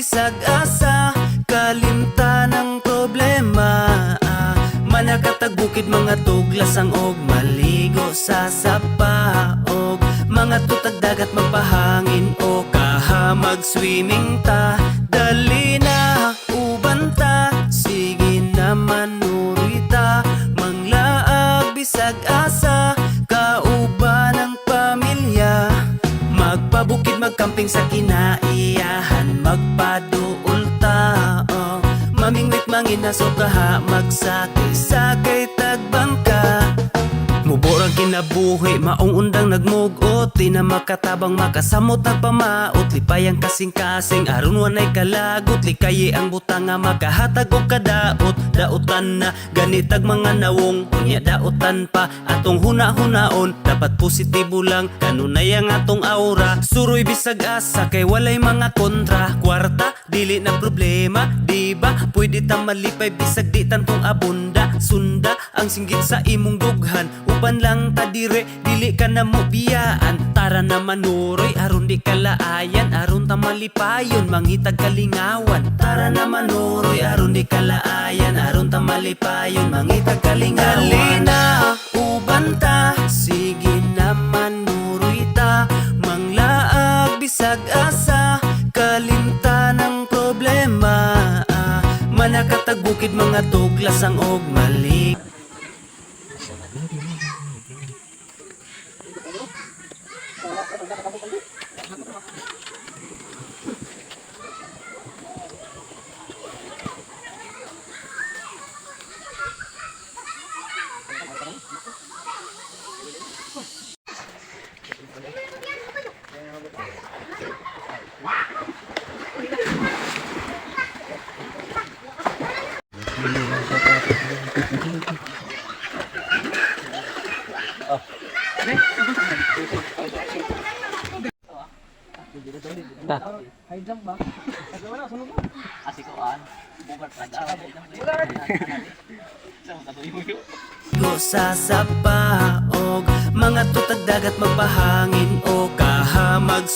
bisag asa, kalimtan ng problema. Manakatag bukid, mga tuglasang og maligo sa sapa, og mga tutag dagat magpahangin o kahamag swimming ta. Dali na uban ta, sige na manuroy ta, manglaag bisag asa, kauban ng pamilya. Magpabukid, magkamping sa kinaiyahan, magpaduol ta, mamingwit manginaso kaha, magsakay-sakay tagbangka. Muborang kinabuhi, maong undang nagmugot, di na makatabang makasamot nagpamaot. Lipayang kasing-kasing, aron wanay kalagot, likayi ang butang nga makahatag og kadaot. Daotan na ganitag mga nawong, unya daotan pa atong huna-hunaon. Dapat positibo lang, kanunay ang atong aura. Suroy bisag asa, kay walay mga kontra. Kwarta, dili na problema, di ba? Pwede ta malipay bisag di tantong abunda. Sunda ang singgit sa imong dughan, uban lang ta dire, dili ka na mo biyaan. Tara na manuroy, aron di kalaayan, aron ta malipayon, mangitag kalingawan. Tara na manuroy, aron di kalaayan, aron ta malipayon, mangitag kalingawan. Dali na uban ta, sige na manuroy ta, manglaag bisag asa, kalimtan ng problema. Manakatag bukid, mga tuglasang og mali. High jump ba? Asikoan, bukan pada. Go sa sapa, og mga tutag dagat magpahangin o kahamag